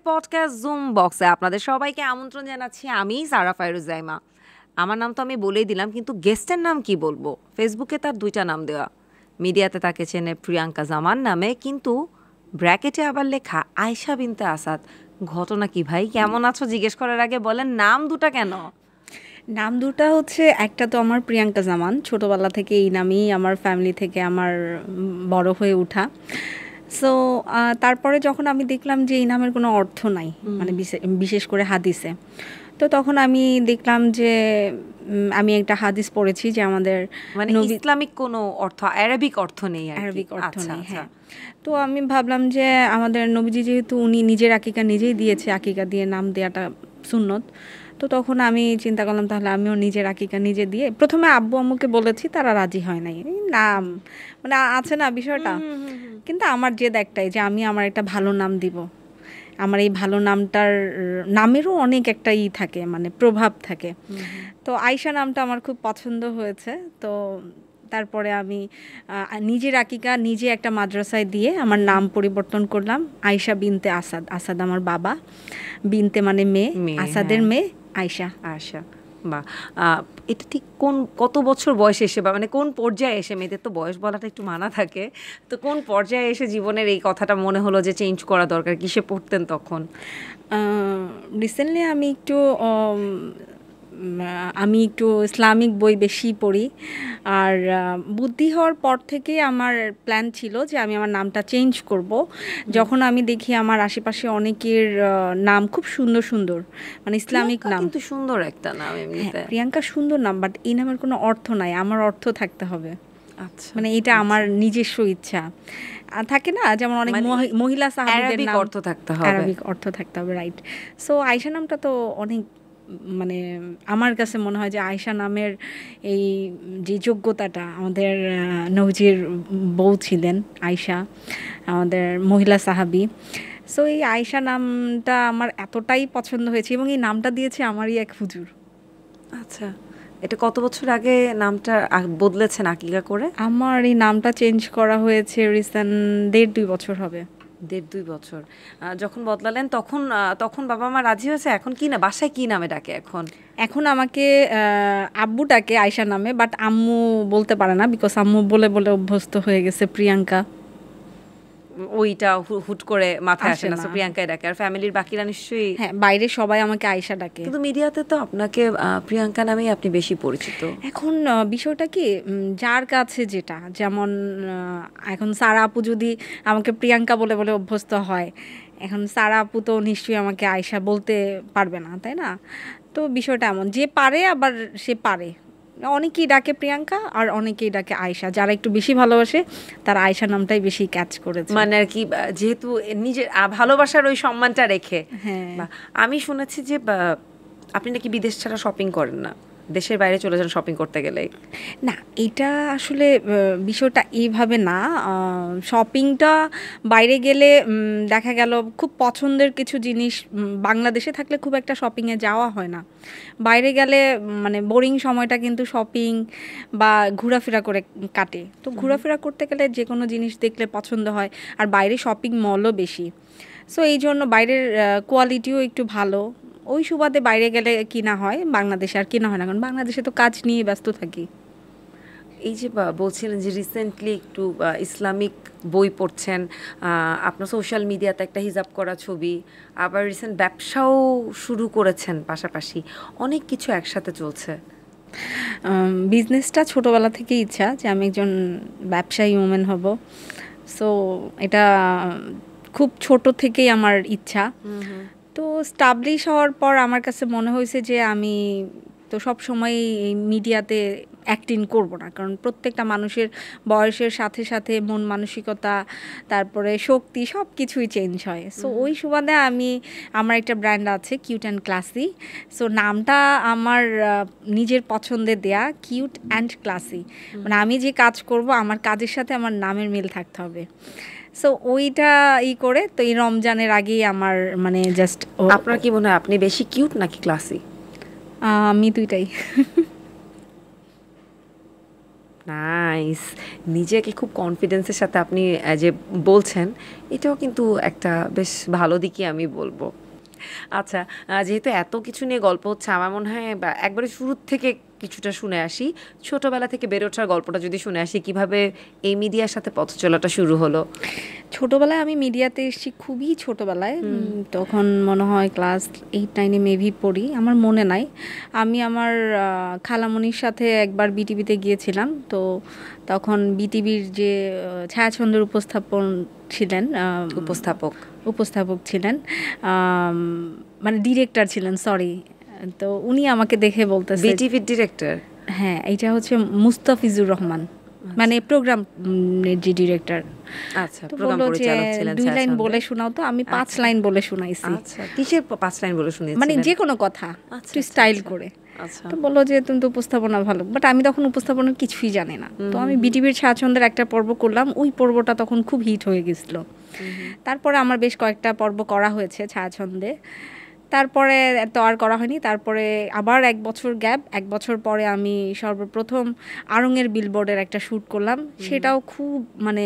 Podcast zoom বক্সে আপনাদের সবাইকে আমন্ত্রণ জানাচ্ছি। আমি সারা ফায়রুজাইমা। আমার নাম তো আমি বলেই দিলাম, কিন্তু গেস্টের নাম কি বলবো? ফেসবুকে তার দুইটা নাম দেওয়া, মিডিয়াতে তাকে চেনে প্রিয়াঙ্কা জামান নামে, কিন্তু ব্র্যাকেটে আবার লেখা আয়েশা বিনতে আসাদ। ঘটনা কি ভাই? কেমন আছো জিজ্ঞেস করার আগে বলেন নাম দুটা কেন? নাম দুটা হচ্ছে, একটা তো আমার প্রিয়াঙ্কা জামান, ছোটোবেলা থেকে এই নামই আমার ফ্যামিলি থেকে আমার বড় হয়ে ওঠা। সো তারপরে যখন আমি দেখলাম যে এই নামের কোনো অর্থ নাই, মানে বিশেষ করে হাদিসে, তো তখন আমি দেখলাম যে আমি একটা হাদিস পড়েছি যে আমাদের মানে ইসলামিক কোনো অর্থ, আরবিক অর্থ নেই। আরবিক অর্থ নেই, হ্যাঁ। তো আমি ভাবলাম যে আমাদের নবীজি যেহেতু উনি নিজের আকিকা নিজেই দিয়েছে, আকিকা দিয়ে নাম দেওয়াটা সুন্নত, তো তখন আমি চিন্তা করলাম তাহলে আমিও নিজের আকিকা নিজে দিয়ে, প্রথমে আব্বু আম্মুকে বলেছি, তারা রাজি হয় নাই। নাম মানে আছে না বিষয়টা, কিন্তু আমার জেদ একটাই যে আমি আমার একটা ভালো নাম দিব। আমার এই ভালো নামটার নামেরও অনেক একটা থাকে, মানে প্রভাব থাকে। তো আয়শা নামটা আমার খুব পছন্দ হয়েছে। তো তারপরে আমি নিজের আকিকা নিজে একটা মাদ্রাসায় দিয়ে আমার নাম পরিবর্তন করলাম, আয়শা বিনতে আসাদ। আসাদ আমার বাবা, বিনতে মানে মেয়ে, আসাদের মেয়ে আয়শা। আয়শা, বা এটা ঠিক কত বছর বয়সে এসে, বা মানে কোন পর্যায়ে এসে, মেয়েদের তো বয়স বলাটা একটু মানা থাকে, তো কোন পর্যায়ে এসে জীবনের এই কথাটা মনে হলো যে চেঞ্জ করা দরকার? কিসে পড়তেন তখন? রিসেন্টলি আমি একটু ইসলামিক বই বেশি পড়ি, আর বুদ্ধি হওয়ার পর থেকেই আমার প্ল্যান ছিল যে আমি আমার নামটা চেঞ্জ করব। যখন আমি দেখি আমার আশেপাশে অনেকের নাম খুব সুন্দর সুন্দর, মানে ইসলামিক নাম, কিন্তু সুন্দর একটা নাম এমনিতে। প্রিয়াঙ্কা সুন্দর নাম, বাট এই নামের কোনো অর্থ নাই, আমার অর্থ থাকতে হবে। আচ্ছা, মানে এটা আমার নিজস্ব ইচ্ছা থাকে না, যেমন অনেক মহিলা সাহাবীদের নাম অর্থ থাকতে হবে, আরবিক অর্থ থাকতে হবে, রাইট। সো আয়শা নামটা তো অনেক, মানে আমার কাছে মনে হয় যে আয়শা নামের এই যে যোগ্যতাটা, আমাদের নবীজির বউ ছিলেন আয়শা, আমাদের মহিলা সাহাবী। সো এই আয়শা নামটা আমার এতটাই পছন্দ হয়েছে, এবং এই নামটা দিয়েছে আমারই এক হুজুর। আচ্ছা, এটা কত বছর আগে নামটা বদলেছেন আকিকা করে? আমার এই নামটা চেঞ্জ করা হয়েছে রিসেন্ট 1.5-2 বছর হবে। 1.5-2 বছর যখন বদলালেন, তখন বাবা মা রাজি হয়েছে? এখন কি না, বাসায় কি নামে ডাকে এখন? এখন আমাকে আব্বু ডাকে আয়শা নামে, বাট আম্মু বলতে পারে না, বিকজ আম্মু বলে বলে অভ্যস্ত হয়ে গেছে প্রিয়াঙ্কা। ওইটা হুট করে মাথায় আসে না, প্রিয়াঙ্কায় ডাকে। আর ফ্যামিলির বাকিরা নিশ্চয়ই, হ্যাঁ, বাইরে সবাই আমাকে আয়শা ডাকে, কিন্তু মিডিয়াতে তো আপনাকে প্রিয়াঙ্কা নামেই আপনি বেশি পরিচিত। এখন বিষয়টা কি, যার কাছে যেটা, যেমন এখন সারা আপু যদি আমাকে প্রিয়াঙ্কা বলে বলে অভ্যস্ত হয়, এখন সারা আপু তো নিশ্চয়ই আমাকে আয়শা বলতে পারবে না, তাই না? তো বিষয়টা এমন, যে পারে আবার সে পারে, অনেকেই ডাকে প্রিয়াঙ্কা আর অনেকেই ডাকে আয়শা। যারা একটু বেশি ভালোবাসে তারা আয়শা নামটাই বেশি ক্যাচ করেছে, মানে আর কি, যেহেতু নিজের ভালোবাসার ওই সম্মানটা রেখে। হ্যাঁ, আমি শুনেছি যে আপনি নাকি বিদেশ ছাড়া শপিং করেন না, দেশের বাইরে চলে যান শপিং করতে গেলেই। না, এটা আসলে বিষয়টা এইভাবে না। শপিংটা বাইরে গেলে দেখা গেল খুব পছন্দের কিছু জিনিস বাংলাদেশে থাকলে খুব একটা শপিংয়ে যাওয়া হয় না। বাইরে গেলে মানে বোরিং সময়টা কিন্তু শপিং বা ঘোরাফেরা করে কাটে। তো ঘোরাফেরা করতে গেলে যে কোনো জিনিস দেখলে পছন্দ হয়, আর বাইরে শপিং মলও বেশি। সো এই জন্য বাইরের কোয়ালিটিও একটু ভালো, ওই সুবাদে বাইরে গেলে কিনা হয়, বাংলাদেশে আর কিনা হয় না, কারণ বাংলাদেশে তো কাজ নিয়ে ব্যস্ত থাকি। এই যে বলছিলেন যে রিসেন্টলি একটু ইসলামিক বই পড়ছেন, আপনার সোশ্যাল মিডিয়াতে একটা হিজাব করা ছবি, আবার রিসেন্ট ব্যবসাও শুরু করেছেন, পাশাপাশি অনেক কিছু একসাথে চলছে। বিজনেসটা ছোটোবেলা থেকেই ইচ্ছা যে আমি একজন ব্যবসায়ী ওমেন হব। সো এটা খুব ছোট থেকেই আমার ইচ্ছা। তো স্টাবলিশ হওয়ার পর আমার কাছে মনে হয়েছে যে আমি তো সব সময় এই মিডিয়াতে অ্যাক্টিং করব না, কারণ প্রত্যেকটা মানুষের বয়সের সাথে সাথে মন মানসিকতা, তারপরে শক্তি, সব কিছুই চেঞ্জ হয়। সো ওই সুবাদে আমার একটা ব্র্যান্ড আছে কিউট অ্যান্ড ক্লাসি। সো নামটা আমার নিজের পছন্দের দেয়া, কিউট অ্যান্ড ক্লাসি। মানে আমি যে কাজ করব আমার কাজের সাথে আমার নামের মিল থাকতে হবে। সো ওইটা করে, তো এই রমজানের আগেই আমার মানে জাস্ট। আপনার কি মনে হয় আপনি বেশি কিউট নাকি ক্লাসি? আমি দুইটাই। নাইস। নিজেকে খুব কনফিডেন্সের সাথে আপনি যে বলছেন, এটাও কিন্তু একটা বেশ ভালো দিকই আমি বলবো। আচ্ছা, যেহেতু এত কিছু নিয়ে গল্প হচ্ছে, আমার মনে হয় বা একবারে শুরুর থেকে কিছুটা শুনে আসি, ছোটবেলা থেকে বেড়ে ওঠার গল্পটা যদি শুনে আসি, কিভাবে এই মিডিয়ার সাথে পথ চলাটা শুরু হলো। ছোটবেলায় আমি মিডিয়াতে এসেছি খুবই ছোটবেলায়, তখন মনে হয় ক্লাস 8-9 মেবি পড়ি, আমার মনে নাই। আমি আমার খালামণির সাথে একবার বিটিভিতে গিয়েছিলাম, তো তখন বিটিভির যে ছায়াছন্দের উপস্থাপন ছিলেন, উপস্থাপক উপস্থাপক ছিলেন, মানে ডিরেক্টর ছিলেন, সরি। তো উনি আমাকে দেখে বলতেছে, বিটিভির ডিরেক্টর? হ্যাঁ, এইটা হচ্ছে মুস্তাফিজুর রহমান, মানে প্রোগ্রাম যে ডিরেক্টর। আচ্ছা, তো প্রোগ্রাম বললো যে পরিচালক ছিলেন 2 লাইন ছায়াছন্দে। বলে শোনাও, তো আমি 5 লাইন বলে শোনাইছি। আচ্ছা, কিসের 5 লাইন বলে শুনিয়েছিলেন? মানে যে কোনো কথা আচ্ছা, একটু আচ্ছা, স্টাইল আচ্ছা। করে। আচ্ছা, তো বললো যে তুমি তো উপস্থাপনা ভালো, বাট আমি তখন উপস্থাপনার কিছুই জানি না। তো আমি বিটিভির ছায়াছন্দের একটা পর্ব করলাম, ওই পর্বটা তখন খুব হিট হয়ে গেছিলো। তারপরে আমার বেশ কয়েকটা পর্ব করা হয়েছে ছায়াছন্দে, তারপরে তো আর করা হয়নি। তারপরে আবার 1 বছর গ্যাপ, 1 বছর পরে আমি সর্বপ্রথম আড়ং-এর বিলবোর্ডের একটা শ্যুট করলাম। সেটাও খুব মানে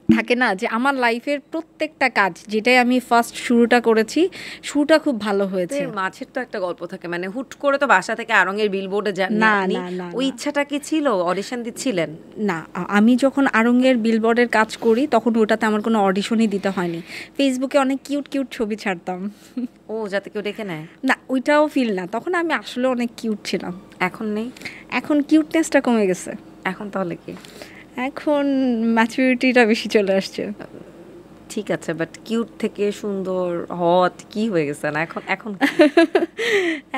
থাকে না যে আমার লাইফের প্রত্যেকটা কাজ, যেটাই আমি ফার্স্ট শুরুটা করেছি, শুরুটা খুব ভালো হয়েছে। এর মাঝের তো একটা গল্প থাকে, মানে হুট করে তো বাসা থেকে আড়ং-এর বিলবোর্ডে যান না, আপনি। না, না, ওই না। ইচ্ছাটা কি ছিল? অডিশন দিচ্ছিলেন? না, আমি যখন আড়ং-এর বিলবোর্ডের কাজ করি, তখন ওটাতে আমার কোনো অডিশনই দিতে হয়নি। ফেসবুকে অনেক কিউট কিউট ছবি ছাড়তাম। ও, যাতে কেউ ডেকে নেয়? না, ওইটাও ফিল না, তখন আমি আসলে অনেক কিউট ছিলাম। এখন নেই? এখন কিউটনেসটা কমে গেছে, এখন তাহলে কি? এখন ম্যাচুরিটিটা বেশি চলে আসছে। ঠিক আছে, বাট কিউট থেকে সুন্দর হট কি হয়ে গেছে না এখন? এখন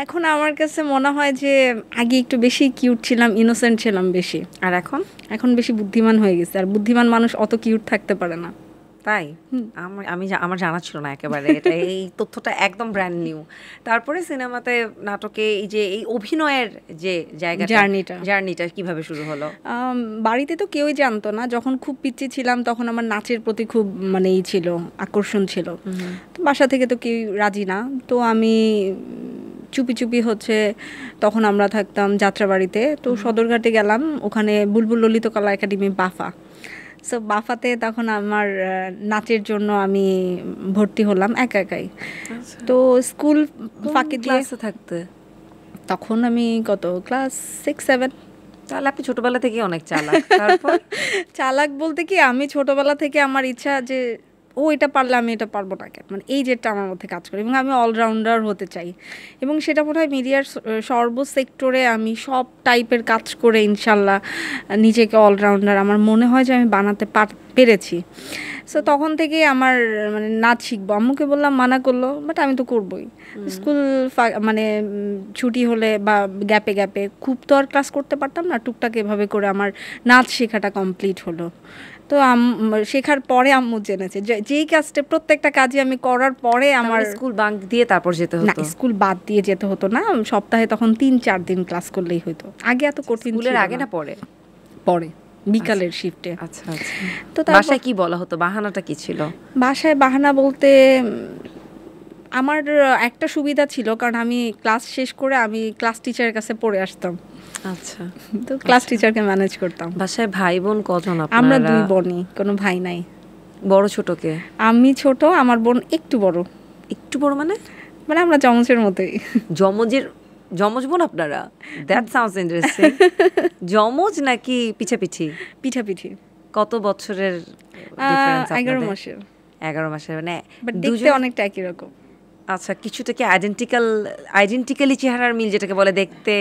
এখন আমার কাছে মনে হয় যে আগে একটু বেশি কিউট ছিলাম, ইনোসেন্ট ছিলাম বেশি। আর এখন? এখন বেশি বুদ্ধিমান হয়ে গেছে, আর বুদ্ধিমান মানুষ অত কিউট থাকতে পারে না। তাই? আমার জানা ছিল না একেবারে এটা, এই তথ্যটা একদম ব্র্যান্ড নিউ। তারপরে সিনেমাতে, নাটকে এই যে এই অভিনয়ের যে জায়গাটা, জার্নিটা কিভাবে শুরু হলো? বাড়িতে তো কেউই জানতো না। যখন খুব পিচ্চি ছিলাম তখন আমার নাচের প্রতি খুব মানে এই ছিল, আকর্ষণ ছিল। তো বাসা থেকে তো কেউ রাজি না, তো আমি চুপি চুপি হচ্ছে, তখন আমরা থাকতাম যাত্রাবাড়িতে, তো সদরঘাটে গেলাম, ওখানে বুলবুল ললিতকলা একাডেমি বাফা। সো বাফাতে তখন আমার নাচের জন্য আমি ভর্তি হলাম একাই। তো স্কুল ফাঁকি দিয়ে থাকতে তখন আমি কত ক্লাস 6-7। তাহলে আপনি ছোটবেলা থেকে অনেক চালাক। তারপর? চালাক বলতে কি, আমি ছোটবেলা থেকে আমার ইচ্ছা যে ও এটা পারলে আমি এটা পারবো না কেন, মানে এই যেটা আমার মধ্যে কাজ করে, এবং আমি অলরাউন্ডার হতে চাই। এবং সেটা মনে হয় মিডিয়ার সর্বসেক্টরে আমি সব টাইপের কাজ করে ইনশাল্লাহ নিজেকে অলরাউন্ডার আমার মনে হয় যে আমি বানাতে পেরেছি। সো তখন থেকেই আমার মানে নাচ শিখবো, আম্মুকে বললাম, মানা করলো, বাট আমি তো করবোই। স্কুল মানে ছুটি হলে বা গ্যাপে গ্যাপে, খুব তো আর ক্লাস করতে পারতাম না, টুকটাক এভাবে করে আমার নাচ শেখাটা কমপ্লিট হলো। তো শেখার পরে আম্মু জেনেছে যেই কাজটা, প্রত্যেকটা কাজই আমি করার পরে আমার স্কুল বাঙ্ক দিয়ে তারপর যেতে হতো? না, স্কুল বাদ দিয়ে যেতে হতো না, সপ্তাহে তখন 3-4 দিন ক্লাস করলেই হতো। আগে এত কঠিন ছিল না। স্কুলের আগে না পরে? পরে, বিকালের শিফটে। আচ্ছা আচ্ছা। তো বাসায় কি বলা হতো? বাহানাটা কি ছিল? বাসায় বাহানা বলতে আমার একটা সুবিধা ছিল, কারণ আমি ক্লাস শেষ করে আমি ক্লাস টিচারের কাছে পড়ে আসতাম। আচ্ছা, তো ক্লাস টিচারকে ম্যানেজ করতাম। বাসায় ভাই বোন কজন আপনারা? আমরা 2 বোনই, কোনো ভাই নাই। বড় ছোটকে? আমি ছোট, আমার বোন একটু বড়। একটু বড় মানে? মানে আমরা জমজের মতোই। জমজ বোন আপনারা? That sounds interesting. জমজ নাকি পিছাপিছি? পিঠাপিঠি। কত বছরের ডিফারেন্স আপনাদের? 11 মাসের। 11 মাসের, মানে বাট দেখতে অনেকটা একই রকম। আচ্ছা, কিছুটা কি আইডেন্টিক্যালি চেহারার মিল যেটাকে বলে দেখতে?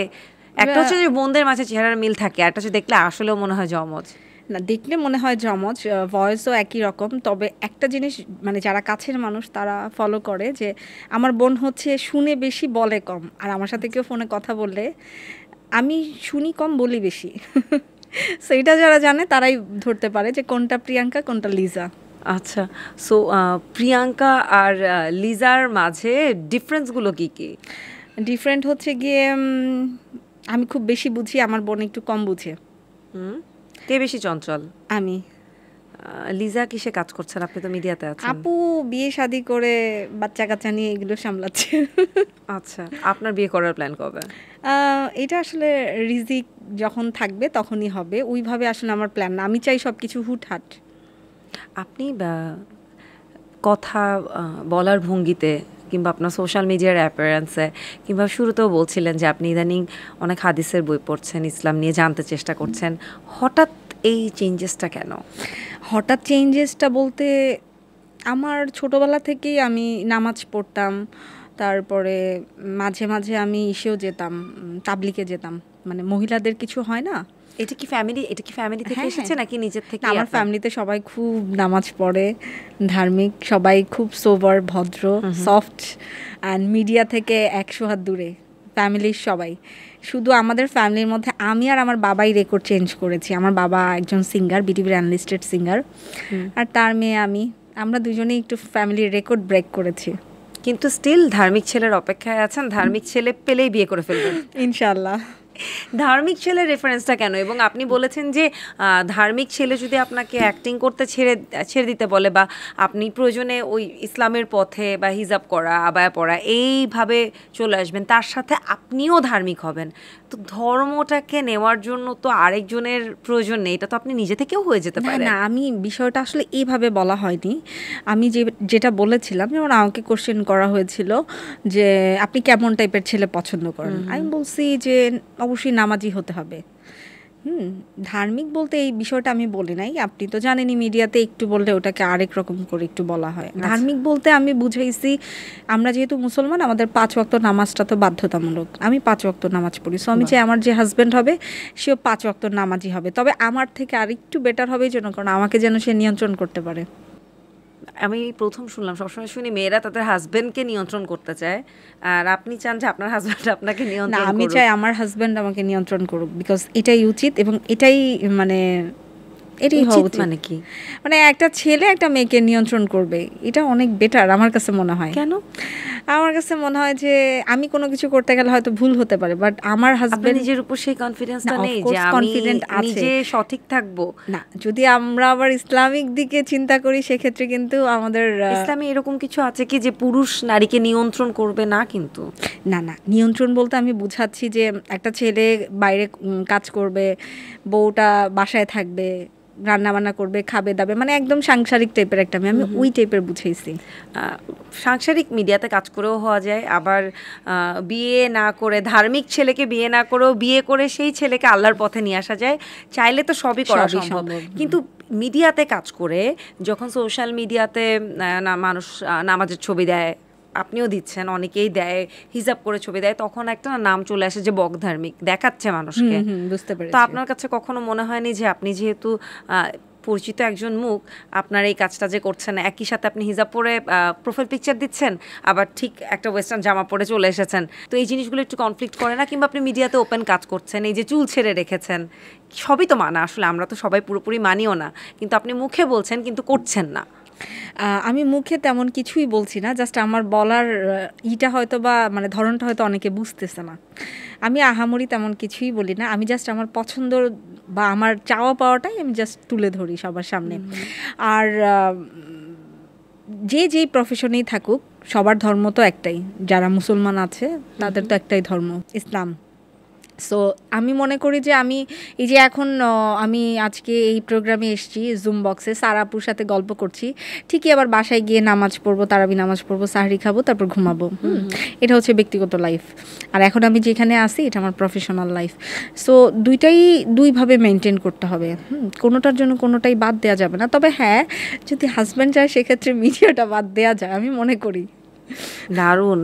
একটা হচ্ছে যে বোনদের মাঝে চেহারার মিল থাকে, একটা হচ্ছে দেখলে আসলেও মনে হয় জমজ। না, দেখলে মনে হয় জমজ, ভয়েসও একই রকম। তবে একটা জিনিস, মানে যারা কাছের মানুষ তারা ফলো করে যে আমার বোন হচ্ছে শুনে বেশি বলে কম, আর আমার সাথে কেউ ফোনে কথা বললে আমি শুনি কম বলি বেশি। সো এটা যারা জানে তারাই ধরতে পারে যে কোনটা প্রিয়াঙ্কা কোনটা লিজা। আচ্ছা, সো প্রিয়াঙ্কা আর লিজার মাঝে ডিফারেন্সগুলো কি কি? ডিফারেন্ট হচ্ছে গিয়ে আমি খুব বেশি বুঝি, আমার বোন একটু কম বুঝে। কে বেশি চঞ্চল? আমি। লিজা কিসে কাজ করছেন? আপনি তো মিডিয়াতে আছেন। আপু বিয়ে শাদী করে বাচ্চা কাচ্চা নিয়ে এগুলো সামলাচ্ছে। আচ্ছা, আপনার বিয়ে করার প্ল্যান কবে? এটা আসলে রিজিক যখন থাকবে তখনই হবে, ওইভাবে আসলে আমার প্ল্যান না। আমি চাই সব কিছু হুটহাট। আপনি কথা বলার ভঙ্গিতে কিংবা আপনার সোশ্যাল মিডিয়ার অ্যাপিয়ারেন্সে কিংবা শুরুতেও বলছিলেন যে আপনি ইদানিং অনেক হাদিসের বই পড়ছেন, ইসলাম নিয়ে জানতে চেষ্টা করছেন, হঠাৎ এই চেঞ্জেসটা কেন? হঠাৎ চেঞ্জেসটা বলতে, আমার ছোটবেলা থেকেই আমি নামাজ পড়তাম, তারপরে মাঝে মাঝে আমি ইসেও যেতাম, তাবলিগে যেতাম, মানে মহিলাদের কিছু হয় না। এটা কি ফ্যামিলি থেকে হ্যাঁ, এসেছে নাকি নিজের থেকে? আমার ফ্যামিলিতে সবাই খুব নামাজ পড়ে, ধার্মিক, সবাই খুব সোবার, ভদ্র, সফট, অ্যান্ড মিডিয়া থেকে 100 হাত দূরে ফ্যামিলির সবাই। শুধু আমাদের ফ্যামিলির মধ্যে আমি আর আমার বাবাই রেকর্ড চেঞ্জ করেছি। আমার বাবা একজন সিঙ্গার, বিটিভির অ্যানলিস্টেড সিঙ্গার, আর তার মেয়ে আমরা দুজনেই একটু ফ্যামিলির রেকর্ড ব্রেক করেছি। কিন্তু স্টিল ধার্মিক ছেলের অপেক্ষায় আছেন, ধার্মিক ছেলে পেলেই বিয়ে করে ফেলবেন ইনশাআল্লাহ। ধার্মিক ছেলের রেফারেন্সটা কেন? এবং আপনি বলেছেন যে ধার্মিক ছেলে যদি আপনাকে অ্যাক্টিং করতে ছেড়ে দিতে বলে, বা আপনি প্রয়োজনে ওই ইসলামের পথে বা হিজাব করা, আবায়া পড়া এইভাবে চলে আসবেন, তার সাথে আপনিও ধার্মিক হবেন, তো ধর্মটাকে নেওয়ার জন্য তো আরেকজনের প্রয়োজন নেই, এটা তো আপনি নিজে থেকেও হয়ে যেতে পারেন। না, আমি বিষয়টা আসলে এইভাবে বলা হয়নি। আমি যেটা বলেছিলাম, যেমন আমাকে কোশ্চেন করা হয়েছিল যে আপনি কেমন টাইপের ছেলে পছন্দ করেন, আমি বলছি যে অবশ্যই নামাজি হতে হবে। ধার্মিক বলতে এই বিষয়টা আমি বলি নাই। আপনি তো জানেনই মিডিয়াতে একটু বললে ওটাকে আরেক রকম করে একটু বলা হয়। ধার্মিক বলতে আমি বুঝাইছি, আমরা যেহেতু মুসলমান, আমাদের 5 ওয়াক্ত নামাজটা তো বাধ্যতামূলক। আমি 5 ওয়াক্ত নামাজ পড়ি, সো আমি চাই আমার যে হাজব্যান্ড হবে সেও 5 ওয়াক্ত নামাজি হবে, তবে আমার থেকে আর একটু বেটার হবে এই জন্য, কারণ আমাকে যেন সে নিয়ন্ত্রণ করতে পারে। আমি প্রথম শুনলাম, সবসময় শুনি মেয়েরা তাদের হাজবেন্ডকে নিয়ন্ত্রণ করতে চায়, আর আপনি চান যে আপনার হাজবেন্ড আপনাকে নিয়ন্ত্রণ করুক। না, আমি চাই আমার হাজবেন্ড আমাকে নিয়ন্ত্রণ করুক, বিকজ এটাই উচিত এবং এটাই মানে এটাই হওয়া উচিত। মানে কি? মানে একটা ছেলে একটা মেয়েকে নিয়ন্ত্রণ করবে, এটা অনেক বেটার আমার কাছে মনে হয়। কেন? আমার কাছে মনে হয় যে আমি কোনো কিছু করতে গেলে হয়তো ভুল হতে পারে, বাট আমার হাজবেন্ড, নিজের উপর সেই কনফিডেন্সটা নেই যে আমি কনফিডেন্ট আছে, নিজে সঠিক থাকবো? না, যদি আমরা আবার ইসলামিক দিকে চিন্তা করি সেক্ষেত্রে কিন্তু আমাদের ইসলামে এরকম কিছু আছে কি যে পুরুষ নারীকে নিয়ন্ত্রণ করবে না? কিন্তু না, নিয়ন্ত্রণ বলতে আমি বুঝাচ্ছি যে একটা ছেলে বাইরে কাজ করবে, বউটা বাসায় থাকবে, রান্না বান্না করবে, খাবে দাবে, মানে একদম সাংসারিক টাইপের একটা মেয়ে, আমি ওই টাইপের বুঝাইছি। সাংসারিক মিডিয়াতে কাজ করেও হওয়া যায়, আবার বিয়ে না করে, ধার্মিক ছেলেকে বিয়ে না করেও বিয়ে করে সেই ছেলেকে আল্লাহর পথে নিয়ে আসা যায়, চাইলে তো সবই করা সম্ভব। কিন্তু মিডিয়াতে কাজ করে যখন সোশ্যাল মিডিয়াতে মানুষ নামাজের ছবি দেয়, আপনিও দিচ্ছেন, অনেকেই দেয়, হিজাব করে ছবি দেয়, তখন একটা নাম চলে আসে যে বকধার্মিক দেখাচ্ছে মানুষকে। বুঝতে পেরেছি। তো আপনার কাছে কখনো মনে হয়নি যে আপনি যেহেতু পরিচিত একজন মুখ, আপনার এই কাজটা যে করছেন, একই সাথে আপনি হিজাব পরে প্রোফাইল পিকচার দিচ্ছেন, আবার ঠিক একটা ওয়েস্টার্ন জামা পরে চলে এসেছেন, তো এই জিনিসগুলো একটু কনফ্লিক্ট করে না? কিংবা আপনি মিডিয়াতে ওপেন কাজ করছেন, এই যে চুল ছেড়ে রেখেছেন, সবই তো মানা, আসলে আমরা তো সবাই পুরোপুরি মানিও না, কিন্তু আপনি মুখে বলছেন কিন্তু করছেন না। আমি মুখে তেমন কিছুই বলছি না, জাস্ট আমার বলার ইটা হয়তো বা মানে ধরনটা হয়তো অনেকে বুঝতেছে না। আমি আহামরি তেমন কিছুই বলি না, আমি জাস্ট আমার পছন্দ বা আমার চাওয়া পাওয়াটাই আমি জাস্ট তুলে ধরি সবার সামনে। আর যেই প্রফেশনেই থাকুক, সবার ধর্ম তো একটাই, যারা মুসলমান আছে তাদের তো একটাই ধর্ম, ইসলাম। সো আমি মনে করি যে আমি এই যে এখন আমি আজকে এই প্রোগ্রামে এসেছি জুম বক্সে, সারাপুর সাথে গল্প করছি, ঠিকই আবার বাসায় গিয়ে নামাজ পড়বো, তারাবি নামাজ পড়বো, সাহরি খাবো, তারপর ঘুমাবো। এটা হচ্ছে ব্যক্তিগত লাইফ। আর এখন আমি যেখানে আসি এটা আমার প্রফেশনাল লাইফ। সো দুইভাবে মেনটেন করতে হবে। কোনোটার জন্য কোনোটাই বাদ দেওয়া যাবে না। তবে হ্যাঁ, যদি হাজব্যান্ড চায় সেক্ষেত্রে মিডিয়াটা বাদ দেওয়া যায়, আমি মনে করি। দারুণ।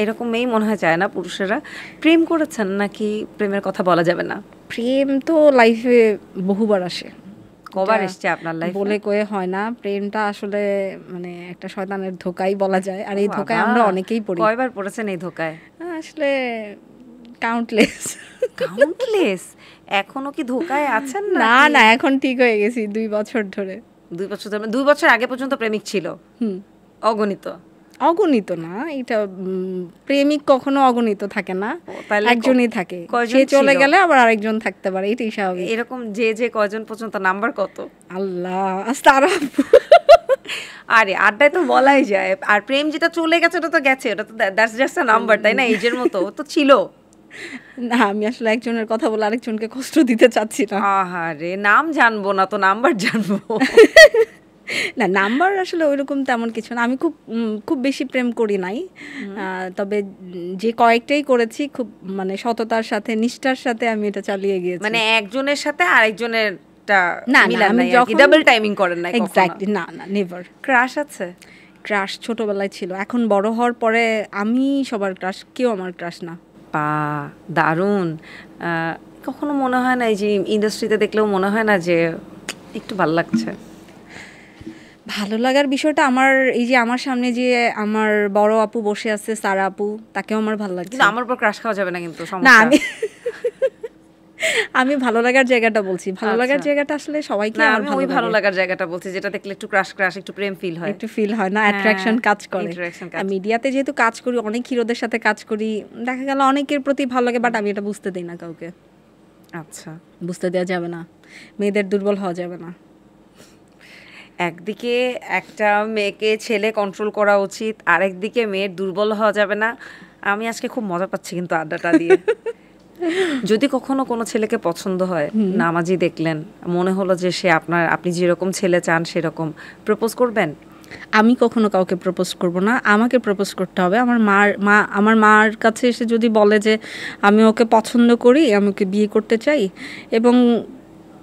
এরকমই মনে হয় চায় না পুরুষেরা। প্রেম করেছেন নাকি প্রেমের কথা বলা যাবে না? প্রেম তো লাইফে বহুবার আসে। কবার এসছে আপনার লাইফে? বলে কয়ে হয় না। প্রেমটা আসলে মানে একটা শয়তানের ধোঁকাই বলা যায়, আর এই ধোঁকায় আমরা অনেকেই পড়ি। কয়বার পড়েছেন এই ধোঁকায়? আসলে কাউন্টলেস। এখনো কি ধোঁকায় আছেন? না, এখন ঠিক হয়ে গেছি 2 বছর ধরে। 2 বছর ধরে? 2 বছর আগে পর্যন্ত প্রেমিক ছিল? অগণিত না, এটা প্রেমিক কখনো অগণিত থাকে না, একজনই থাকে। সে চলে গেলে আবার আরেকজন থাকতে পারে, এটাই স্বাভাবিক। এরকম যে কয়জন পর্যন্ত, নাম্বার কত? আল্লাহ, তারা আরে আড্ডায় তো বলাই যায়। আর প্রেম যেটা চলে গেছে ওটা তো গেছে, ওটা তো দ্যাটস জাস্ট আ নাম্বার, তাই না? এজের মতো তো ছিল। না, আমি আসলে একজনের কথা বলে আরেকজনকে কষ্ট দিতে চাচ্ছি না। আহারে, নাম জানবো না তো নাম্বার জানবো। না, নাম্বার আসলে ওইরকম তেমন কিছু না। আমি খুব বেশি প্রেম করি নাই। তবে যে কয়েকটাই করেছি খুব মানে সততার সাথে নিষ্ঠার সাথে আমি এটা চালিয়ে গিয়েছি। মানে একজনের সাথে আরেকজনেরটা না, মিলান আমি নাই আর কি, যখন ডাবল টাইমিং করেন নাই কখনো? এক্স্যাক্টলি, না না, নেভার। ক্রাশ আছে? ক্রাশ ছোটবেলায় ছিল, এখন বড় হওয়ার পরে আমি সবার ক্রাশ, কেউ আমার ক্রাশ না। পা দারুণ। কখনো মনে হয় না এই যে ইন্ডাস্ট্রিতে দেখলেও মনে হয় না যে একটু ভালো লাগছে? ভালো লাগার বিষয়টা আমার এই যে আমার সামনে যে আমার বড় আপু বসে আছে, সারা আপু, তাকেও আমার ভালো লাগছে। কিন্তু আমার উপর ক্রাশ খাওয়া যাবে না কিন্তু, না, সমস্যা। আমি ভালো লাগার জায়গাটা বলছি। ভালো লাগার আচ্ছা। জায়গাটা আসলে সবাইকে না, আমার আমি ভালো ওই ভালো লাগে। লাগার জায়গাটা বলছি যেটা দেখলে একটু ক্রাশ ক্রাশ, একটু প্রেম ফিল হয়, একটু ফিল হয় না, অ্যাট্রাকশন কাজ করে। Attraction কাজ। আর মিডিয়াতে যেহেতু কাজ করি, অনেক হিরোদের সাথে কাজ করি, দেখা গেল অনেকের প্রতি ভালো লাগে, বাট আমি এটা বুঝতে দিই না কাউকে। আচ্ছা। বুঝতে দেওয়া যাবে না, মেয়েদের দুর্বল হওয়া যাবে না। একদিকে একটা মেয়েকে ছেলে কন্ট্রোল করা উচিত, আরেকদিকে মেয়ের দুর্বল হওয়া যাবে না। আমি আজকে খুব মজা পাচ্ছি কিন্তু আড্ডাটা দিয়ে। যদি কখনো কোনো ছেলেকে পছন্দ হয়, নামাজি দেখলেন, মনে হলো যে সে আপনি যেরকম ছেলে চান সেরকম, প্রপোজ করবেন? আমি কখনো কাউকে প্রপোজ করব না, আমাকে প্রপোজ করতে হবে। আমার মার কাছে এসে যদি বলে যে আমি ওকে পছন্দ করি, আমি ওকে বিয়ে করতে চাই, এবং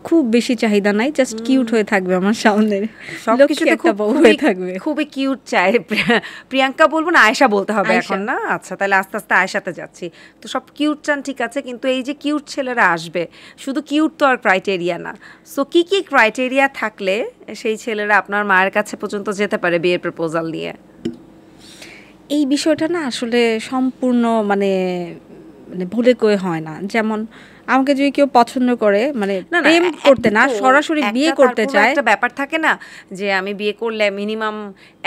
খুব বেশি চাহিদা নাই, জাস্ট কিউট হয়ে থাকবে আমার সামনে, সবকিছুতে একটা বউ হয়ে থাকবে। খুবই কিউট চাই। প্রিয়াঙ্কা বলবো না, আয়েশা বলতে হবে আয়েশা। এখন না? আচ্ছা, তাহলে আস্তে আস্তে আয়েশাতে যাচ্ছি। তো সব কিউট চান, ঠিক আছে, কিন্তু এই যে কিউট ছেলেরা আসবে, শুধু কিউট তো আর ক্রাইটেরিয়া না। সো কি কি ক্রাইটেরিয়া থাকলে সেই ছেলেরা আপনার মায়ের কাছে পর্যন্ত যেতে পারে বিয়ের প্রপোজাল নিয়ে? এই বিষয়টা না আসলে সম্পূর্ণ মানে মানে ভুলে কয়ে হয় না। যেমন আমাকে যদি কেউ পছন্দ করে, মানে না, প্রেম করতে না, সরাসরি বিয়ে করতে চায়, একটা ব্যাপার থাকে না যে আমি বিয়ে করলে মিনিমাম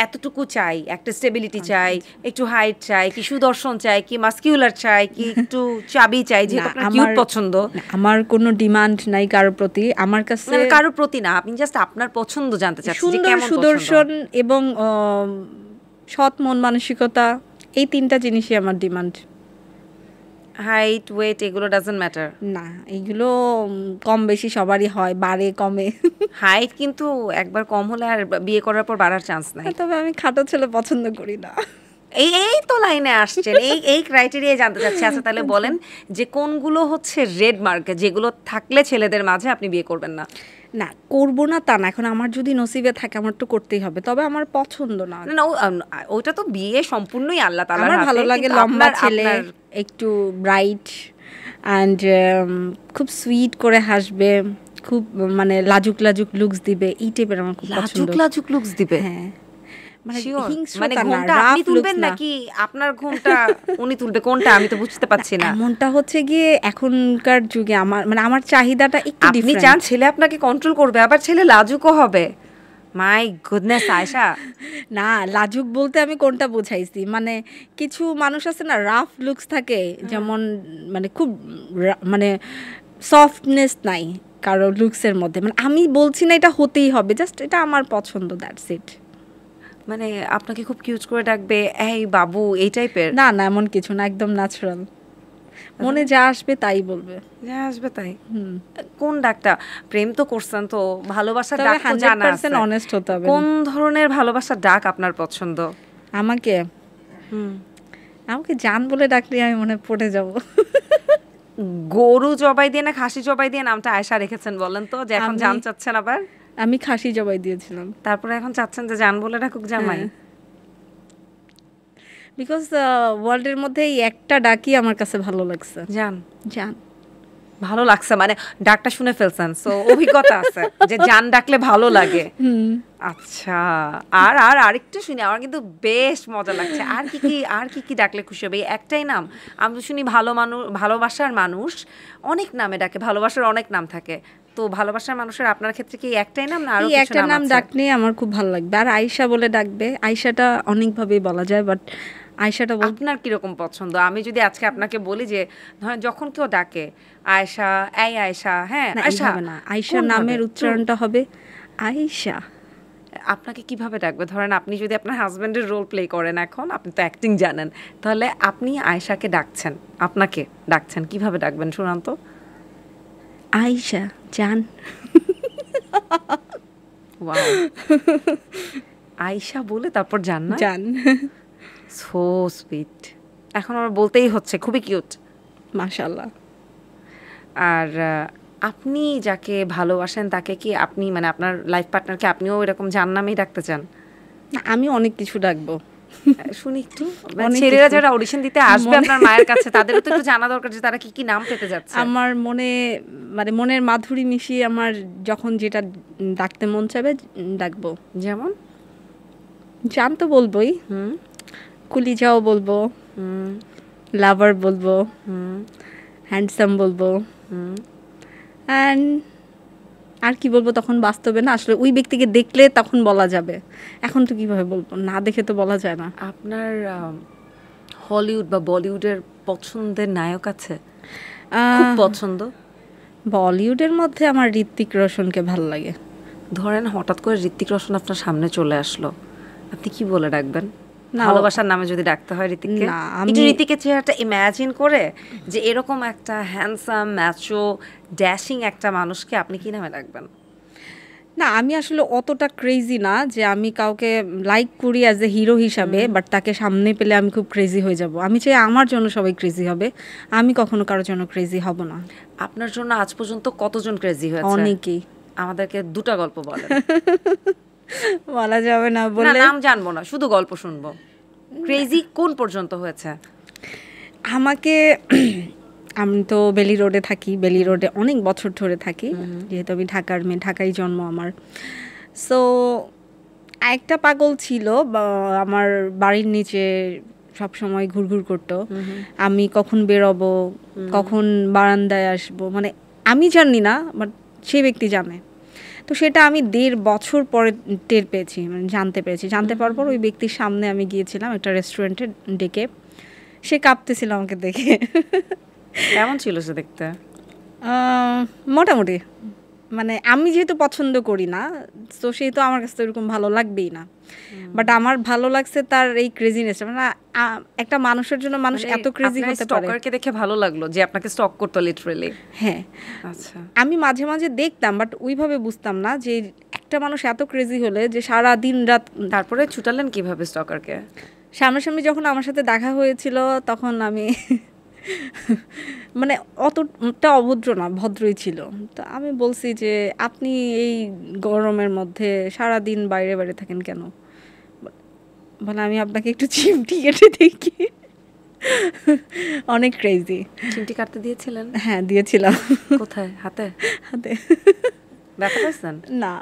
এতটুকু চাই, একটা স্টেবিলিটি চাই, একটু হাইট চাই, কি সুদর্শন চাই, কি মাস্কিউলার চাই, কি একটু চাবি চাই, যে আপনার কিউট পছন্দ। আমার কোনো ডিমান্ড নাই কারোর প্রতি, আমার কাছে না, কারোর প্রতি না, আপনি জাস্ট আপনার পছন্দ জানতে চাচ্ছেন যে সুন্দর, কেমন সুদর্শন এবং সৎ মন মানসিকতা, এই তিনটা জিনিসই আমার ডিমান্ড। হাইট, ওয়েট এগুলো ডাজন্ট ম্যাটার? না, এইগুলো কম বেশি সবারই হয়, বাড়ে কমে। হাইট কিন্তু একবার কম হলে আর বিয়ে করার পর বাড়ার চান্স নাই। তবে আমি খাটো ছেলে পছন্দ করি না। এই তো লাইনে আসছেন, এই ক্রাইটেরিয়া জানতে চাচ্ছি। আচ্ছা, তাহলে বলেন যে কোনগুলো হচ্ছে রেড মার্কে, যেগুলো থাকলে ছেলেদের মাঝে আপনি বিয়ে করবেন না? না, করবো না তা না, এখন আমার যদি নসিবে থাকে আমার তো করতেই হবে, তবে আমার পছন্দ না। না, ওইটা তো বিয়ে সম্পূর্ণই আল্লাহ তাআলার হাতে। আমার ভালো লাগে লম্বা ছেলে, একটু ব্রাইট অ্যান্ড খুব সুইট করে হাসবে, খুব মানে লাজুক লাজুক লুকস দিবে, এই টাইপের আমার খুব পছন্দ। লাজুক লুকস দিবে? হ্যাঁ, মানে মানে ঘুমটা আপনি তুলবেন নাকি আপনার ঘুমটা উনি তুলবে, কোনটা আমি তো বুঝতে পারছি না। এমনটা হচ্ছে গিয়ে এখনকার যুগে আমার মানে আমার চাহিদাটা একটু আপনি ডিফারেন্ট। চান ছেলে আপনাকে কন্ট্রোল করবে, আবার ছেলে লাজুকও হবে? My goodness Ayesha. না, লাজুক বলতে আমি কোনটা বোঝাইছি, মানে কিছু মানুষ আছে না, রাফ লুকস থাকে, যেমন মানে খুব মানে সফটনেস নাই কারো লুকসের মধ্যে, মানে আমি বলছি না এটা হতেই হবে, জাস্ট এটা আমার পছন্দ, দ্যাটস ইট। মানে আপনাকে খুব কিউট করে ডাকবে, এই বাবু, এই টাইপের? না না, এমন কিছু না, একদম ন্যাচারাল, মনে যা আসবে তাই বলবে, যা আসবে তাই। কোন ডাকটা? প্রেম তো করছেন, তো ভালোবাসার তবে ডাক তো জানা আছে। 100% অনেস্ট হতে হবে। কোন ধরনের ভালোবাসার ডাক আপনার পছন্দ? আমাকে আমাকে জান বলে ডাকলে আমি মনে পড়ে যাব। গরু জবাই দিয়ে না খাসি জবাই দিয়ে নামটা আয়েশা রেখেছেন বলেন তো, যে এখন জান চাচ্ছেন আবার? আমি খাসি জবাই দিয়েছিলাম, তারপরে এখন চাচ্ছেন যে জান বলে ডাকুক জামাই? বিকজ ওয়ার্ল্ডের মধ্যে এই একটা ডাকই আমার কাছে ভালো লাগছে, জান। জান ভালো লাগছে মানে ডাকটা শুনে ফেলছেন, সো অভিজ্ঞতা আছে যে জান ডাকলে ভালো লাগে। আচ্ছা, আর আর আরেকটু শুনি, আমার কিন্তু বেশ মজা লাগছে। আর কি কি ডাকলে খুশি হবে? একটাই নাম? আমি তো শুনি ভালো মানুষ, ভালোবাসার মানুষ অনেক নামে ডাকে, ভালোবাসার অনেক নাম থাকে, তো ভালোবাসার মানুষের আপনার ক্ষেত্রে কি একটাই নাম না আরো কিছু একটা নাম নাম আছে? ডাকলে আমার খুব ভালো লাগবে, আর আয়েশা বলে ডাকবে। আয়েশাটা অনেকভাবেই বলা যায়, বাট আয়েশাটা আপনার কিরকম পছন্দ? আমি যদি আজকে আপনাকে বলি যে ধরেন যখন কেউ ডাকে আয়েশা, এই আয়েশা, হ্যাঁ আয়েশা না, আয়েশা নামের উচ্চারণটা হবে আয়েশা। আপনাকে কিভাবে ডাকবে? ধরেন আপনি যদি আপনার হাজবেন্ডের রোল প্লে করেন, এখন আপনি তো অ্যাক্টিং জানেন, তাহলে আপনি আয়েশাকে ডাকছেন, আপনাকে ডাকছেন, কিভাবে ডাকবেন শুনান তো। আয়েশা জান। ওয়াও, আয়েশা বলে তারপর জান না? জান। So sweet. এখন আমার বলতেই হচ্ছে, খুবই কিউট। মাশাআল্লাহ। আর আপনি যাকে ভালোবাসেন তাকে কি আপনি মানে আপনার লাইফ পার্টনারকে আপনিও এরকম জান নামেই ডাকতে চান? না, আমি অনেক কিছু ডাকবো। শুনি একটু। অনেক ছেলেরা কিছু। যারা অডিশন দিতে আসবে মনে- আপনার মায়ের কাছে, তাদেরও তো একটু জানা দরকার যে তারা কি কি নাম পেতে যাচ্ছে। আমার মনে মানে মনের মাধুরী মিশিয়ে আমার যখন যেটা ডাকতে মন চাবে ডাকবো। যেমন? জান তো বলবোই, হুম কুলিজাও বলবো, হুম লাভার বলবো, হুম হ্যান্ডসাম বলবো, হুম। অ্যান্ড আর কি বলবো তখন বাস্তবে না, আসলে ওই ব্যক্তিকে দেখলে তখন বলা যাবে, এখন তো কিভাবে বলবো, না দেখে তো বলা যায় না। আপনার হলিউড বা বলিউডের পছন্দের নায়ক আছে? খুব পছন্দ? বলিউডের মধ্যে আমার ঋত্বিক রোশনকে ভাল লাগে। ধরেন হঠাৎ করে ঋত্বিক রোশন আপনার সামনে চলে আসলো, আপনি কি বলে ডাকবেন? না, ভালোবাসার নামে যদি ডাকতে হয় ঋত্বিককে, না, একটু ঋত্বিকের চেহারাটা ইমাজিন করে যে এরকম একটা হ্যান্ডসাম ম্যাচো ড্যাশিং একটা মানুষকে আপনি কি নামে ডাকবেন? না, আমি আসলে অতটা ক্রেজি না যে আমি কাউকে লাইক করি অ্যাজ এ হিরো হিসাবে, বাট তাকে সামনে পেলে আমি খুব ক্রেজি হয়ে যাব। আমি চাই আমার জন্য সবাই ক্রেজি হবে, আমি কখনো কারোর জন্য ক্রেজি হব না। আপনার জন্য আজ পর্যন্ত কতজন ক্রেজি হয়েছে? অনেকেই। আমাদেরকে দুটা গল্প বলেন। বলা যাবে না না, বলে। নাম জানবো না, শুধু গল্প শুনবো। ক্রেজি কোন পর্যন্ত হয়েছে? আমাকে আমি তো বেলি রোডে থাকি, বেলি রোডে অনেক বছর ধরে থাকি, যেহেতু আমি ঢাকার মেয়ে, ঢাকাই জন্ম আমার। সো একটা পাগল ছিল আমার বাড়ির নিচে, সব সময় ঘুরঘুর করতো। আমি কখন বেরোবো, কখন বারান্দায় আসবো, মানে আমি জানি না, বাট সেই ব্যক্তি জানে। তো সেটা আমি 1.5 বছর পরে টের পেয়েছি, মানে জানতে পেরেছি। জানতে পারার পর ওই ব্যক্তির সামনে আমি গিয়েছিলাম একটা রেস্টুরেন্টে ডেকে, সে কাঁপতেছিল আমাকে দেখে। কেমন ছিল সে দেখতে? মোটামুটি, মানে আমি যেহেতু পছন্দ করি না, তো সেই তো আমার কাছে তো এরকম ভালো লাগবেই না, বাট আমার ভালো লাগছে তার এই ক্রেজিনেসটা। মানে একটা মানুষের জন্য মানুষ এত ক্রেজি হতে পারে। স্টকারকে দেখে ভালো লাগলো যে আপনাকে স্টক করতে লিটারালি? হ্যাঁ, আচ্ছা। আমি মাঝে মাঝে দেখতাম, বাট ওইভাবে বুঝতাম না যে একটা মানুষ এত ক্রেজি হলে যে সারা দিন রাত। তারপরে ছুটালেন কিভাবে স্টকারকে? সামনাসামনি যখন আমার সাথে দেখা হয়েছিল তখন আমি মানে অতটা অভদ্র না, ভদ্রই ছিল। তো আমি বলছি যে আপনি এই গরমের মধ্যে সারা দিন বাইরে বাইরে থাকেন কেন? বলে আমি আপনাকে একটু চিমটি কেটে দেখি। অনেক ক্রেজি। চিমটি কাটতে দিয়েছিলেন? হ্যাঁ, দিয়েছিলাম। কোথায়? হাতে? হাতে। ব্যথা পাইছেন? না,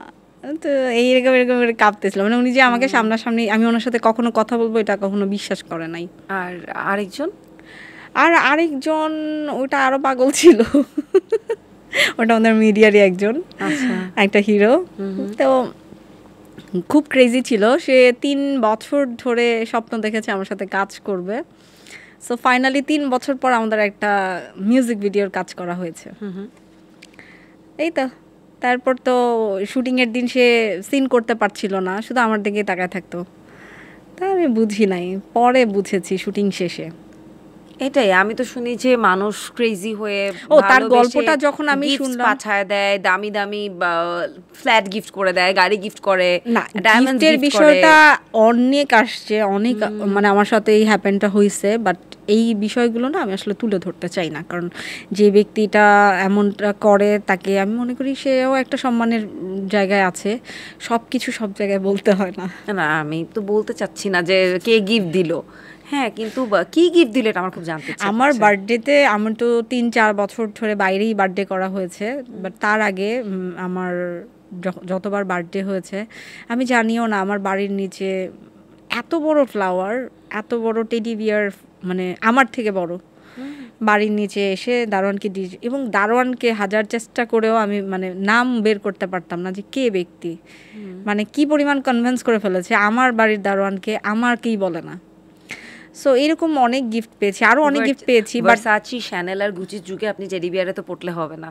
তো এইরকম এরকম করে কাঁপতেছিল, মানে উনি যে আমাকে সামনাসামনি আমি ওনার সাথে কখনো কথা বলবো এটা কখনো বিশ্বাস করে নাই। আর আরেকজন? আর আরেকজন ওটা আরো পাগল ছিল। ওটা আমাদের মিডিয়ারই একজন, আচ্ছা। একটা হিরো। তো খুব ক্রেজি ছিল। সে 3 বছর ধরে স্বপ্ন দেখেছে আমার সাথে কাজ করবে। সো ফাইনালি 3 বছর পর আমাদের একটা মিউজিক ভিডিওর কাজ করা হয়েছে। এই তো, তারপর তো শুটিংয়ের দিন সে সিন করতে পারছিল না, শুধু আমার দিকে তাকায় থাকতো। তা আমি বুঝি নাই, পরে বুঝেছি শুটিং শেষে। এটাই আমি তো শুনি যে মানুষ ক্রেজি হয়ে তার গল্পটা যখন আমি শুনলাম, পাঠায় দেয়, দামি দামি ফ্ল্যাট গিফট করে দেয়, গাড়ি গিফট করে, না ডায়মন্ড গিফটের বিষয়টা অনেক আসছে, অনেক মানে আমার সাথে এই হ্যাপেনটা হয়েছে, বাট এই বিষয়গুলো না আমি আসলে তুলে ধরতে চাই না, কারণ যে ব্যক্তিটা এমনটা করে তাকে আমি মনে করি সেও একটা সম্মানের জায়গায় আছে। সব কিছু সব জায়গায় বলতে হয় না। না, আমি তো বলতে চাচ্ছি না যে কে গিফট দিল, হ্যাঁ, কিন্তু কি গিফট দিলে এটা আমার খুব জানতে ইচ্ছে আমার করছে। বার্থডেতে আমার তো 3-4 বছর ধরে বাইরেই বার্থডে করা হয়েছে, বাট তার আগে আমার যতবার বার্থডে হয়েছে আমি জানিও না, আমার বাড়ির নিচে এত বড় ফ্লাওয়ার, এত বড় টেডি বিয়ার, মানে আমার থেকে বড়, বাড়ির নিচে এসে দারোয়ানকে দিয়ে, এবং দারোয়ানকে হাজার চেষ্টা করেও আমি মানে নাম বের করতে পারতাম না যে কে ব্যক্তি, মানে কি পরিমাণ কনভিন্স করে ফেলেছে আমার বাড়ির দারোয়ানকে, আমাকেই বলে না। সো এরকম অনেক গিফট পেয়েছি, আরো অনেক গিফট পেয়েছি, বাট ভার্সাচি, শ্যানেল আর গুচির যুগে আপনি টেডি বিয়ারে তো পড়লে হবে না।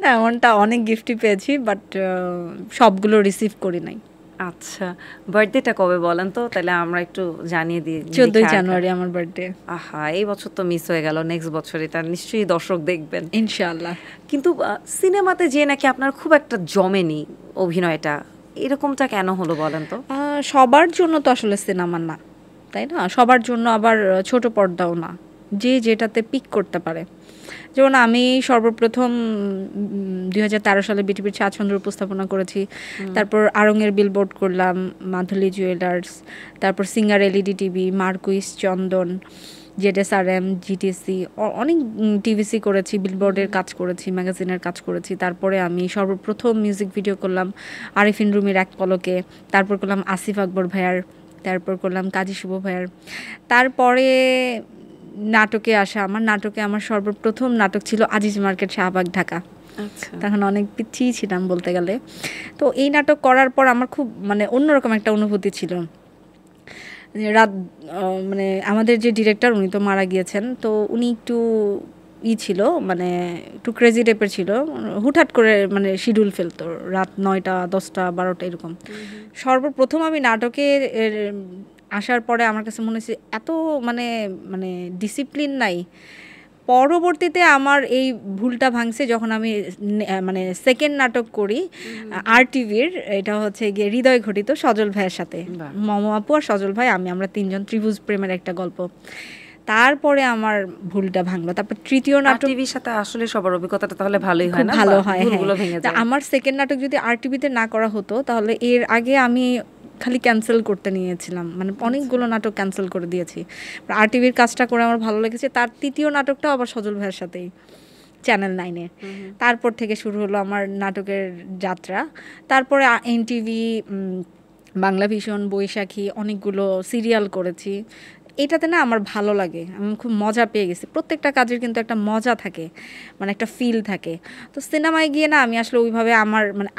না, এমনটা অনেক গিফটই পেয়েছি, বাট সবগুলো রিসিভ করি নাই। আচ্ছা, বার্থডেটা কবে বলেন তো, তাহলে আমরা একটু জানিয়ে দিই। 14ই জানুয়ারি আমার বার্থডে। আহা, এই বছর তো মিস হয়ে গেল, নেক্সট বছর এটা নিশ্চয়ই দর্শক দেখবেন ইনশাআল্লাহ। কিন্তু সিনেমাতে যে নাকি আপনার খুব একটা জমেনি অভিনয়টা, এরকমটা কেন হলো বলেন তো? সবার জন্য তো আসলে সিনেমা না, তাই না? সবার জন্য আবার ছোট পর্দাও না, যে যেটাতে পিক করতে পারে। যেমন আমি সর্বপ্রথম 2013 সালে বিটিভির ছায়াছন্দ্র উপস্থাপনা করেছি, তারপর আড়ং-এর বিলবোর্ড করলাম, মাধুলী জুয়েলার্স, তারপর সিঙ্গার এলইডি টিভি, মার্কুইস, চন্দন, জেডএসআরএম, জিটিসি, অনেক টিভিসি করেছি, বিলবোর্ডের কাজ করেছি, ম্যাগাজিনের কাজ করেছি। তারপরে আমি সর্বপ্রথম মিউজিক ভিডিও করলাম আরিফিন রুমির এক পলকে, তারপর করলাম আসিফ আকবর ভাইয়ার, তারপর করলাম কাজী শুভ ভাইয়ার। তারপরে নাটকে আসা, নাটকে আমার সর্বপ্রথম নাটক ছিল আজিজ মার্কেট, শাহবাগ, ঢাকা। তখন অনেক পিছিয়ে ছিলাম বলতে গেলে। তো এই নাটক করার পর আমার খুব মানে অন্যরকম একটা অনুভূতি ছিল। রাত মানে আমাদের যে ডিরেক্টর, উনি তো মারা গিয়েছেন, তো উনি একটু ছিল, মানে একটু ক্রেজি টাইপের ছিল, হুটহাট করে মানে শিডিউল ফেলতো, রাত 9টা 10টা 12টা এরকম। সর্বপ্রথম আমি নাটকে আসার পরে আমার কাছে মনে হয়েছে এত মানে মানে ডিসিপ্লিন নাই। পরবর্তীতে আমার এই ভুলটা ভাঙছে যখন আমি মানে সেকেন্ড নাটক করি RTV-র, এটা হচ্ছে গিয়ে হৃদয় ঘটিত, সজল ভাইয়ের সাথে, মম আপু আর সজল ভাই, আমরা তিনজন ত্রিভুজ প্রেমের একটা গল্প। তারপরে আমার ভুলটা ভাঙলো। তারপর তৃতীয় নাটক টিভির সাথে আসলে সবার অভিজ্ঞতাটা তাহলে ভালোই হয় না, ভালো হয়। ভুলগুলো ভেঙে যায়। আমার সেকেন্ড নাটক যদি RTV-তে না করা হতো, তাহলে এর আগে আমি খালি ক্যান্সেল করতে নিয়েছিলাম, মানে অনেকগুলো নাটক ক্যান্সেল করে দিয়েছি। RTV-র কাজটা করে আমার ভালো লেগেছে। তার তৃতীয় নাটকটাও আবার সজল ভাইয়ের সাথেই, চ্যানেল 9-এ। তারপর থেকে শুরু হলো আমার নাটকের যাত্রা। তারপরে NTV, বাংলা ভীষণ, বৈশাখী, অনেকগুলো সিরিয়াল করেছি। এটাতে না আমার ভালো লাগে, আমি খুব মজা পেয়ে গেছি। প্রত্যেকটা কাজের কিন্তু একটা মজা থাকে, মানে একটা ফিল থাকে। তো সিনেমায় গিয়ে না আমি আসলে ওইভাবে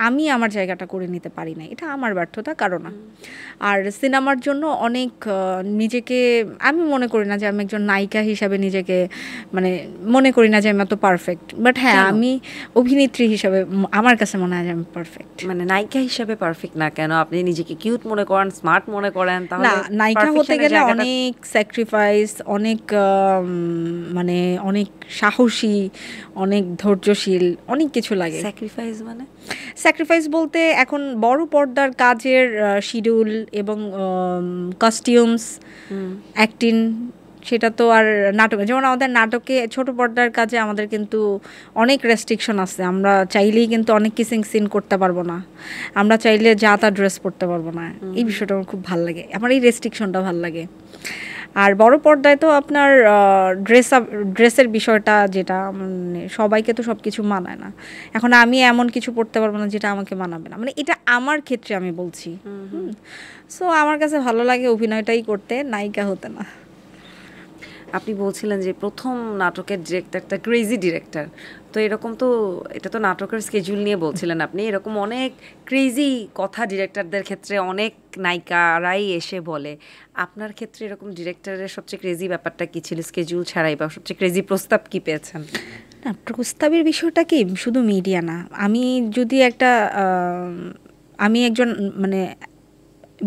আমি আমার জায়গাটা করে নিতে পারি না, এটা আমার ব্যর্থতা, কারণ না। আর সিনেমার জন্য অনেক নিজেকে, আমি মনে করি না যে আমি একজন নায়িকা হিসাবে নিজেকে মানে মনে করি না যে আমি এত পারফেক্ট, বাট হ্যাঁ আমি অভিনেত্রী হিসাবে আমার কাছে মনে হয় যে আমি পারফেক্ট। মানে নায়িকা হিসাবে পারফেক্ট না কেন? আপনি নিজেকে কিউট মনে করেন, স্মার্ট মনে করেন? তাহলে না, নায়িকা হতে গেলে অনেক স্যাক্রিফাইস, অনেক মানে অনেক সাহসী, অনেক ধৈর্যশীল, অনেক কিছু লাগে। স্যাক্রিফাইস বলতে এখন বড় পর্দার কাজের শিডিউল এবং কস্টিউমস, অ্যাক্টিং, সেটা তো আর নাটকে, যেমন আমাদের নাটকে ছোট পর্দার কাজে আমাদের কিন্তু অনেক রেস্ট্রিকশন আছে। আমরা চাইলেই কিন্তু অনেক কিসিং সিন করতে পারবো না, আমরা চাইলে যা তা ড্রেস পরতে পারবো না। এই বিষয়টা আমার খুব ভালো লাগে, আমার এই রেস্ট্রিকশনটা ভালো লাগে। আর বড় পর্দায় তো আপনার ড্রেসের বিষয়টা, যেটা মানে সবাইকে তো সব কিছু মানায় না। এখন আমি এমন কিছু পড়তে পারবো না যেটা আমাকে মানাবে না, মানে এটা আমার ক্ষেত্রে আমি বলছি। সো আমার কাছে ভালো লাগে অভিনয়টাই করতে, নায়িকা হতে না। আপনি বলছিলেন যে প্রথম নাটকের ডিরেক্টর একটা ক্রেজি ডিরেক্টর, তো এরকম তো, এটা তো নাটকের স্কেজুল নিয়ে বলছিলেন আপনি, এরকম অনেক ক্রেজি কথা ডিরেক্টরদের ক্ষেত্রে অনেক নায়িকারাই এসে বলে। আপনার ক্ষেত্রে এরকম ডিরেক্টরের সবচেয়ে ক্রেজি ব্যাপারটা কি ছিল, স্কেজুল ছাড়াই, বা সবচেয়ে ক্রেজি প্রস্তাব কি পেয়েছেন? না, প্রস্তাবের বিষয়টা কি শুধু মিডিয়া না, আমি যদি আমি একজন মানে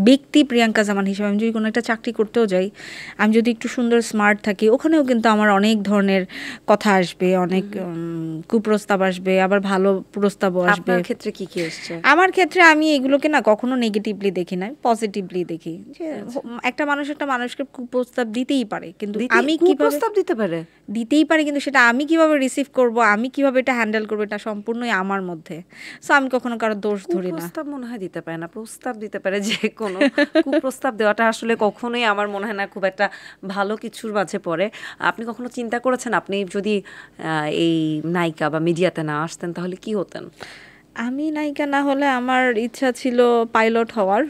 ব্যক্তি প্রিয়াঙ্কা জামান হিসেবে আমি যদি কোনো একটা চাকরি করতেও যাই, আমি যদি একটু সুন্দর স্মার্ট থাকি, ওখানেও কিন্তু আমার অনেক ধরনের কথা আসবে, অনেক কুপ্রস্তাব আসবে, আবার ভালো প্রস্তাবও আসবে। আপনার ক্ষেত্রে কি কি এসেছে? আমার ক্ষেত্রে আমি এগুলোকে না কখনো নেগেটিভলি দেখি না, পজিটিভলি দেখি। যে একটা মানুষকে কুপ্রস্তাব দিতেই পারে, কিন্তু আমি কি প্রস্তাব দিতেই পারে, কিন্তু সেটা আমি কিভাবে রিসিভ করব, আমি কিভাবে এটা হ্যান্ডেল করবো, এটা সম্পূর্ণই আমার মধ্যে। সো আমি কখনো কারো দোষ ধরি না। প্রস্তাব মনে হয় দিতে পারে না, প্রস্তাব দিতে পারে যে কোনো। কুপ্রস্তাব দেওয়াটা আসলে কখনোই আমার মনে হয় না খুব একটা ভালো কিছুর মাঝে পড়ে। আপনি কখনো চিন্তা করেছেন আপনি যদি এই নায়িকা বা মিডিয়াতে না আসতেন তাহলে কি হতেন? আমি নায়িকা না হলে আমার ইচ্ছা ছিল পাইলট হওয়ার।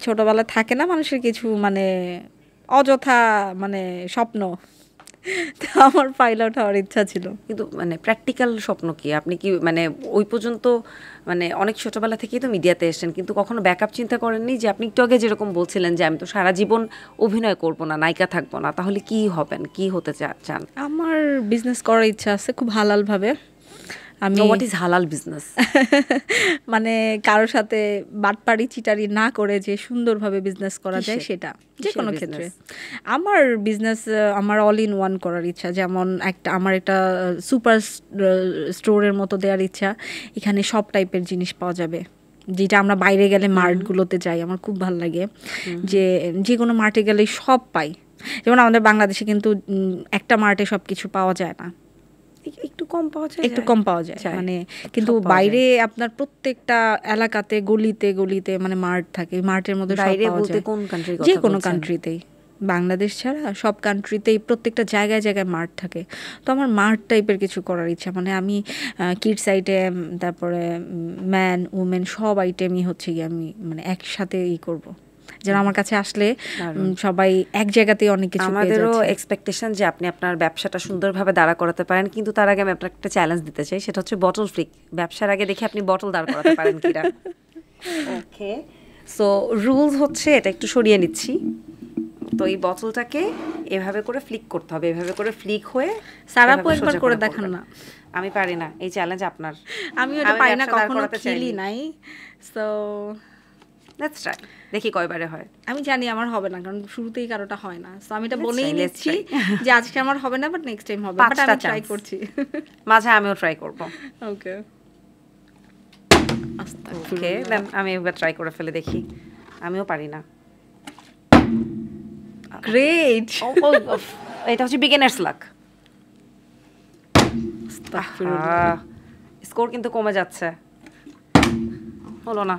ছোটবেলায় থাকে না মানুষের কিছু মানে অযথা মানে স্বপ্ন, তো আমার পাইলট হওয়ার ইচ্ছা ছিল। কিন্তু মানে প্র্যাকটিক্যাল স্বপ্ন কি? আপনি কি মানে ওই পর্যন্ত মানে অনেক ছোটবেলা থেকেই তো মিডিয়াতে এসেছেন, কিন্তু কখনো ব্যাকআপ চিন্তা করেননি যে আপনি একটু আগে যেরকম বলছিলেন যে আমি তো সারা জীবন অভিনয় করব না, নায়িকা থাকবো না, তাহলে কি হবেন, কি হতে চান? আমার বিজনেস করার ইচ্ছা আছে খুব হালালভাবে। আমি হোয়াট ইজ হালাল বিজনেস? মানে কারোর সাথে বাটপাড়ি চিটারি না করে যে সুন্দরভাবে বিজনেস করা যায় সেটা, যে কোনো ক্ষেত্রে। আমার বিজনেস আমার অল ইন ওয়ান করার ইচ্ছা, যেমন আমার একটা সুপার স্টোরের মতো দেওয়ার ইচ্ছা। এখানে সব টাইপের জিনিস পাওয়া যাবে, যেটা আমরা বাইরে গেলে মার্টগুলোতে যাই, আমার খুব ভালো লাগে যে কোনো মার্টে গেলে সব পাই। যেমন আমাদের বাংলাদেশে কিন্তু একটা মার্টে সব কিছু পাওয়া যায় না, একটু কম পাওয়া যায় মানে, কিন্তু বাইরে আপনার প্রত্যেকটা এলাকাতে গলিতে গলিতে মানে মার্ট থাকে, মার্টের মধ্যে সব পাওয়া যায়। কোন কান্ট্রি? যে কোনো কান্ট্রিতেই, বাংলাদেশ ছাড়া সব কান্ট্রিতেই প্রত্যেকটা জায়গায় জায়গায় মার্ট থাকে। তো আমার মার্ট টাইপের কিছু করার ইচ্ছা, মানে আমি কিডস আইটেম, তারপরে ম্যান উমেন সব আইটেমই হচ্ছে গিয়ে আমি মানে একসাথে করব, যেন আমার কাছে আসলে সবাই এক জায়গাতেই অনেক কিছু পেয়ে যাচ্ছে। আমাদেরও এক্সপেকটেশন যে আপনি আপনার ব্যবসাটা সুন্দরভাবে দাঁড়া করাতে পারেন, কিন্তু তার আগে আমি আপনাকে একটা চ্যালেঞ্জ দিতে চাই, সেটা হচ্ছে বটল ফ্লিক। ব্যবসার আগে দেখি আপনি বটল দাঁড় করাতে পারেন কিনা। ওকে, সো রুলস হচ্ছে, এটা একটু সরিয়ে নিচ্ছি। তো এই বোতলটাকে এভাবে করে ফ্লিক করতে হবে, এভাবে করে ফ্লিক হয়ে। সারাপু একবার করে দেখান না। আমি পারি না, এই চ্যালেঞ্জ আপনার। আমি ওটা পারি না, কখনো খেলি নাই। সো লেটস ট্রাই, দেখি কয়বারে হয়। আমি জানি আমার হবে না, কারণ শুরুতেই কারোটা হয় না। সো আমি এটা বলেই নিচ্ছি যে আজকে আমার হবে না, বাট নেক্সট টাইম হবে। বাট আমি ট্রাই করছি, মাঝে আমিও ট্রাই করব। ওকে ওকে, দেন আমি একবার ট্রাই করে ফেলে দেখি। আমিও পারি না। গ্রেট। এটা হচ্ছে বিগিনার্স লাক। স্কোর কিন্তু কমে যাচ্ছে, হলো না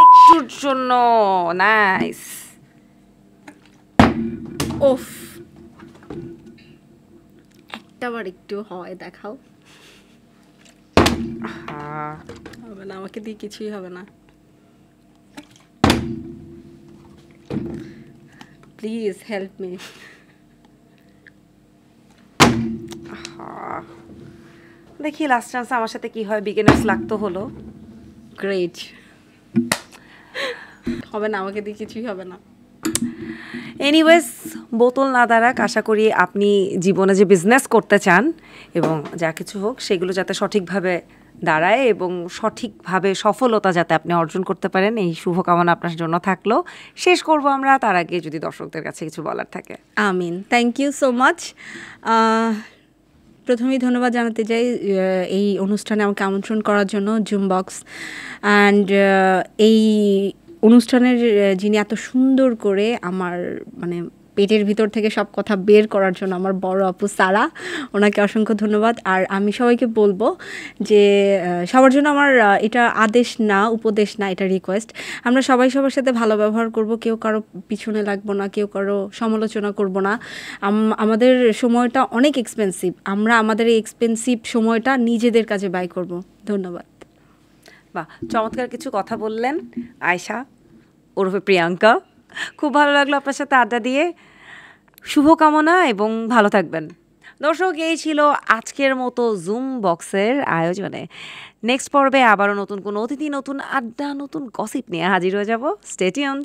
একটুর জন্য। নাইস। ওফ, একটাবার একটু হয় দেখাও। হবে না, আমাকে দিয়ে কিছুই হবে না। Please help me. দেখি লাস্ট চান্স আমার সাথে কি হয়। বিগিনার্স লাক তো হলো। গ্রেট। হবে না, আমাকে দিয়ে কিছুই হবে না। এনিওয়েজ, বোতল না দাঁড়াক। আশা করি আপনি জীবনে যে বিজনেস করতে চান এবং যা কিছু হোক সেগুলো যাতে সঠিকভাবে দাঁড়ায় এবং সঠিকভাবে সফলতা যাতে আপনি অর্জন করতে পারেন, এই শুভকামনা আপনার জন্য থাকলো। শেষ করব আমরা, তার আগে যদি দর্শকদের কাছে কিছু বলার থাকে। আমিন। Thank you so much. প্রথমেই ধন্যবাদ জানাতে চাই এই অনুষ্ঠানে আমাকে আমন্ত্রণ করার জন্য, জুম বক্স। অ্যান্ড এই অনুষ্ঠানের যিনি এত সুন্দর করে আমার মানে পেটের ভিতর থেকে সব কথা বের করার জন্য, আমার বড় আপু সারা, ওনাকে অসংখ্য ধন্যবাদ। আর আমি সবাইকে বলবো যে সবার জন্য আমার এটা আদেশ না, উপদেশ না, এটা রিকোয়েস্ট। আমরা সবাই সবার সাথে ভালো ব্যবহার করব, কেউ কারো পিছনে লাগবো না, কেউ কারো সমালোচনা করব না। আমাদের সময়টা অনেক এক্সপেন্সিভ, আমরা আমাদের এই এক্সপেন্সিভ সময়টা নিজেদের কাজে ব্যয় করব। ধন্যবাদ। বাহ, চমৎকার কিছু কথা বললেন আয়শা ওরফে প্রিয়াঙ্কা। খুব ভালো লাগলো আপনার সাথে আড্ডা দিয়ে। শুভকামনা এবং ভালো থাকবেন। দর্শক, এই ছিল আজকের মতো জুম বক্সের আয়োজনে। নেক্সট পর্বে আবারও নতুন কোনো অতিথি, নতুন আড্ডা, নতুন গসিপ নিয়ে হাজির হয়ে যাব। Stay tuned.